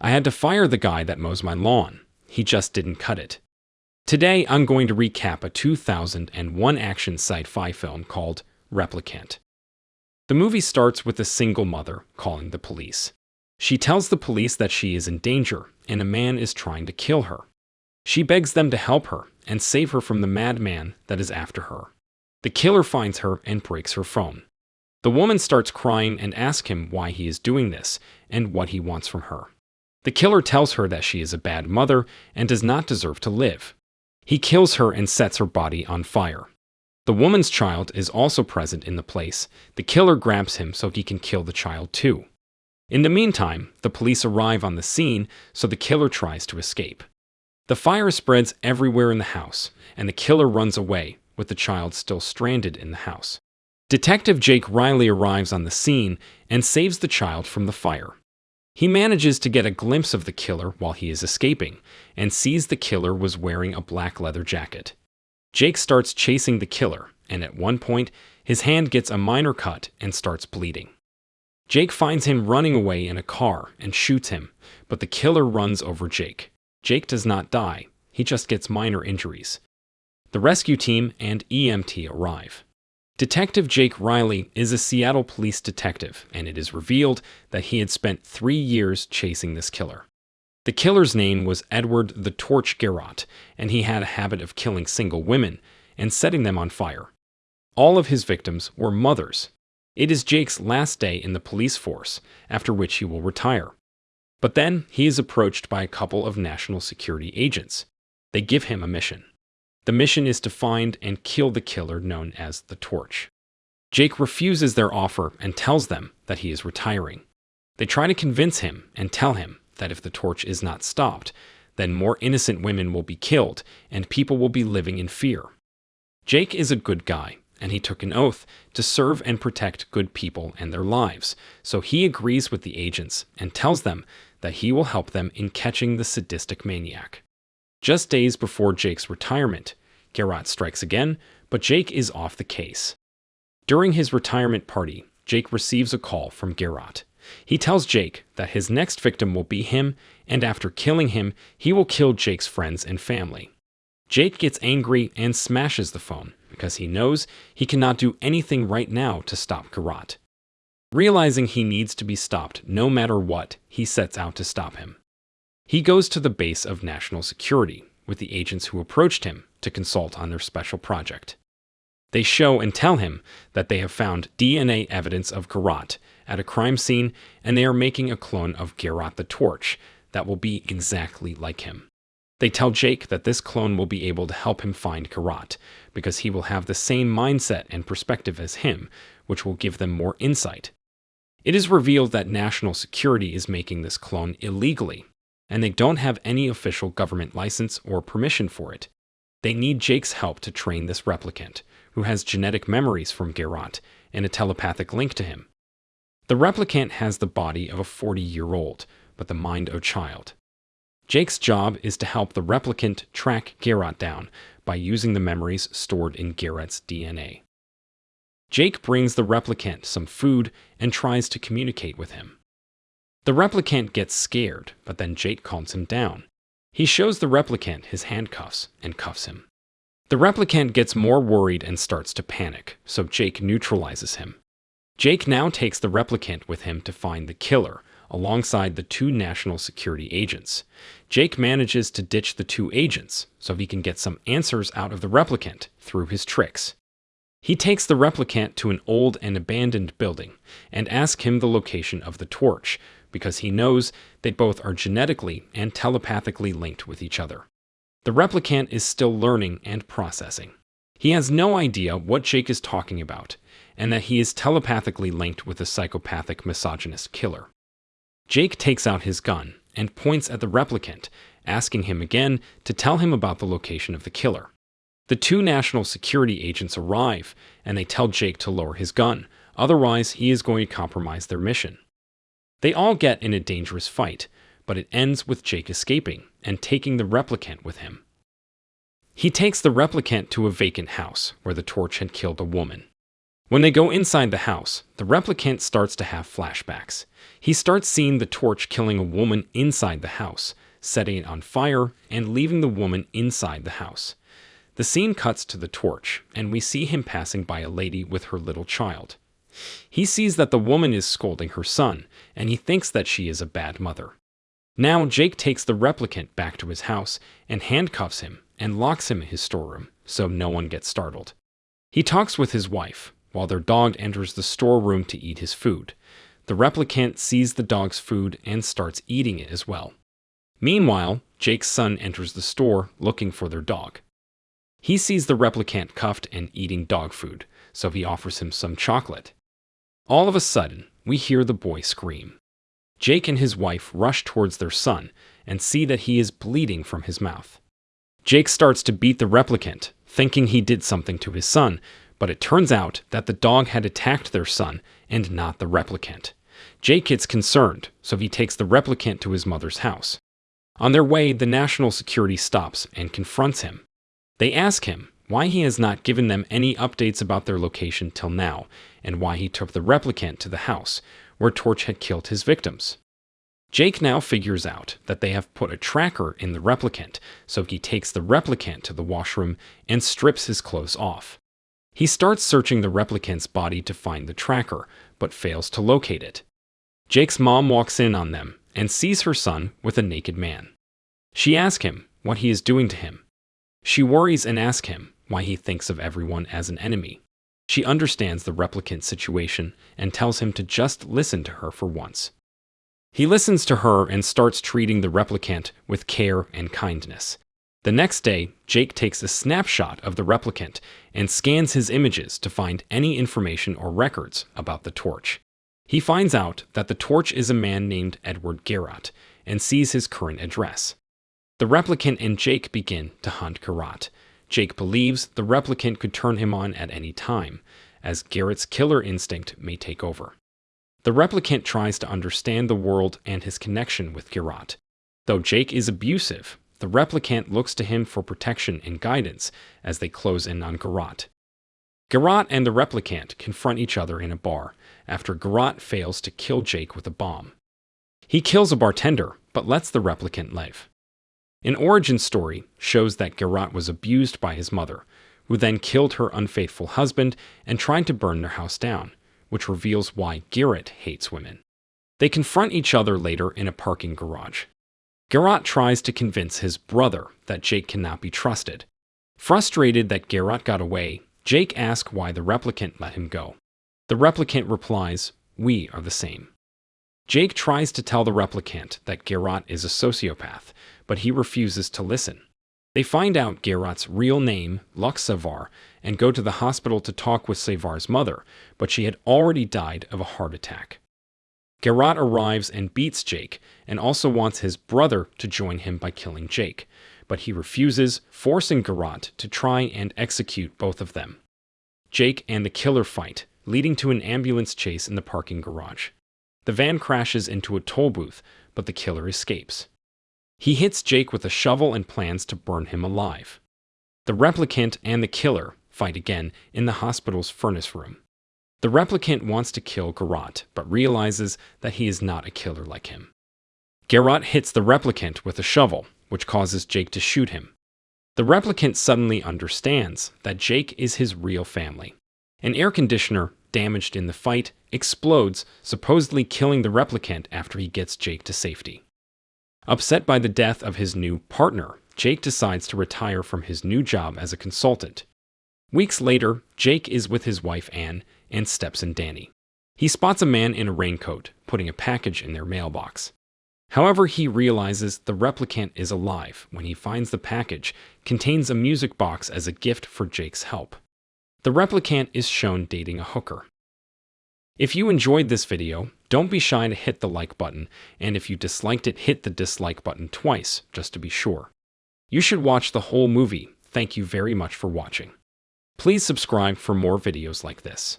I had to fire the guy that mows my lawn. He just didn't cut it. Today, I'm going to recap a 2001 action sci-fi film called Replicant. The movie starts with a single mother calling the police. She tells the police that she is in danger and a man is trying to kill her. She begs them to help her and save her from the madman that is after her. The killer finds her and breaks her phone. The woman starts crying and asks him why he is doing this and what he wants from her. The killer tells her that she is a bad mother and does not deserve to live. He kills her and sets her body on fire. The woman's child is also present in the place. The killer grabs him so he can kill the child too. In the meantime, the police arrive on the scene, so the killer tries to escape. The fire spreads everywhere in the house, and the killer runs away, with the child still stranded in the house. Detective Jake Riley arrives on the scene and saves the child from the fire. He manages to get a glimpse of the killer while he is escaping, and sees the killer was wearing a black leather jacket. Jake starts chasing the killer, and at one point, his hand gets a minor cut and starts bleeding. Jake finds him running away in a car and shoots him, but the killer runs over Jake. Jake does not die, he just gets minor injuries. The rescue team and EMT arrive. Detective Jake Riley is a Seattle police detective, and it is revealed that he had spent 3 years chasing this killer. The killer's name was Edward the Torch Garrott, and he had a habit of killing single women and setting them on fire. All of his victims were mothers. It is Jake's last day in the police force, after which he will retire. But then he is approached by a couple of national security agents. They give him a mission. The mission is to find and kill the killer known as the Torch. Jake refuses their offer and tells them that he is retiring. They try to convince him and tell him that if the Torch is not stopped, then more innocent women will be killed and people will be living in fear. Jake is a good guy, and he took an oath to serve and protect good people and their lives, so he agrees with the agents and tells them that he will help them in catching the sadistic maniac. Just days before Jake's retirement, Garrott strikes again, but Jake is off the case. During his retirement party, Jake receives a call from Garrott. He tells Jake that his next victim will be him, and after killing him, he will kill Jake's friends and family. Jake gets angry and smashes the phone because he knows he cannot do anything right now to stop Garrott. Realizing he needs to be stopped no matter what, he sets out to stop him. He goes to the base of national security with the agents who approached him to consult on their special project. They show and tell him that they have found DNA evidence of Garrott at a crime scene, and they are making a clone of Garrott the Torch that will be exactly like him. They tell Jake that this clone will be able to help him find Garrott, because he will have the same mindset and perspective as him, which will give them more insight. It is revealed that national security is making this clone illegally, and they don't have any official government license or permission for it. They need Jake's help to train this replicant, who has genetic memories from Garrott and a telepathic link to him. The replicant has the body of a 40-year-old, but the mind of a child. Jake's job is to help the replicant track Garrott down by using the memories stored in Garrott's DNA. Jake brings the replicant some food and tries to communicate with him. The replicant gets scared, but then Jake calms him down. He shows the replicant his handcuffs and cuffs him. The replicant gets more worried and starts to panic, so Jake neutralizes him. Jake now takes the replicant with him to find the killer, alongside the 2 national security agents. Jake manages to ditch the 2 agents, so he can get some answers out of the replicant through his tricks. He takes the replicant to an old and abandoned building and asks him the location of the Torch, because he knows they both are genetically and telepathically linked with each other. The replicant is still learning and processing. He has no idea what Jake is talking about, and that he is telepathically linked with a psychopathic misogynist killer. Jake takes out his gun and points at the replicant, asking him again to tell him about the location of the killer. The 2 national security agents arrive, and they tell Jake to lower his gun, otherwise he is going to compromise their mission. They all get in a dangerous fight, but it ends with Jake escaping and taking the replicant with him. He takes the replicant to a vacant house where the Torch had killed a woman. When they go inside the house, the replicant starts to have flashbacks. He starts seeing the torch killing a woman inside the house, setting it on fire, and leaving the woman inside the house. The scene cuts to the torch, and we see him passing by a lady with her little child. He sees that the woman is scolding her son, and he thinks that she is a bad mother. Now Jake takes the replicant back to his house and handcuffs him and locks him in his storeroom so no one gets startled. He talks with his wife while their dog enters the storeroom to eat his food. The replicant sees the dog's food and starts eating it as well. Meanwhile, Jake's son enters the store looking for their dog. He sees the replicant cuffed and eating dog food, so he offers him some chocolate. All of a sudden, we hear the boy scream. Jake and his wife rush towards their son and see that he is bleeding from his mouth. Jake starts to beat the replicant, thinking he did something to his son, but it turns out that the dog had attacked their son and not the replicant. Jake gets concerned, so he takes the replicant to his mother's house. On their way, the national security stops and confronts him. They ask him why he has not given them any updates about their location till now, and why he took the replicant to the house where Torch had killed his victims. Jake now figures out that they have put a tracker in the replicant, so he takes the replicant to the washroom and strips his clothes off. He starts searching the replicant's body to find the tracker, but fails to locate it. Jake's mom walks in on them and sees her son with a naked man. She asks him what he is doing to him. She worries and asks him why he thinks of everyone as an enemy. She understands the replicant's situation and tells him to just listen to her for once. He listens to her and starts treating the replicant with care and kindness. The next day, Jake takes a snapshot of the replicant and scans his images to find any information or records about the torch. He finds out that the torch is a man named Edward Garrott and sees his current address. The replicant and Jake begin to hunt Garrott. Jake believes the replicant could turn him on at any time, as Garrett's killer instinct may take over. The replicant tries to understand the world and his connection with Garrott. Though Jake is abusive, the replicant looks to him for protection and guidance as they close in on Garrott. Garrott and the replicant confront each other in a bar after Garrott fails to kill Jake with a bomb. He kills a bartender, but lets the replicant live. An origin story shows that Garrott was abused by his mother, who then killed her unfaithful husband and tried to burn their house down, which reveals why Garrett hates women. They confront each other later in a parking garage. Garrott tries to convince his brother that Jake cannot be trusted. Frustrated that Garrott got away, Jake asks why the replicant let him go. The replicant replies, "We are the same." Jake tries to tell the replicant that Garrott is a sociopath, but he refuses to listen. They find out Garrott's real name, Lux Savar, and go to the hospital to talk with Savar's mother, but she had already died of a heart attack. Garrott arrives and beats Jake, and also wants his brother to join him by killing Jake, but he refuses, forcing Garrott to try and execute both of them. Jake and the killer fight, leading to an ambulance chase in the parking garage. The van crashes into a toll booth, but the killer escapes. He hits Jake with a shovel and plans to burn him alive. The replicant and the killer fight again in the hospital's furnace room. The replicant wants to kill Garrott, but realizes that he is not a killer like him. Garrott hits the replicant with a shovel, which causes Jake to shoot him. The replicant suddenly understands that Jake is his real family. An air conditioner, damaged in the fight, explodes, supposedly killing the replicant after he gets Jake to safety. Upset by the death of his new partner, Jake decides to retire from his new job as a consultant. Weeks later, Jake is with his wife Anne and Steps and Danny. He spots a man in a raincoat putting a package in their mailbox. However, he realizes the replicant is alive when he finds the package contains a music box as a gift for Jake's help. The replicant is shown dating a hooker. If you enjoyed this video, don't be shy to hit the like button, and if you disliked it, hit the dislike button twice, just to be sure. You should watch the whole movie. Thank you very much for watching. Please subscribe for more videos like this.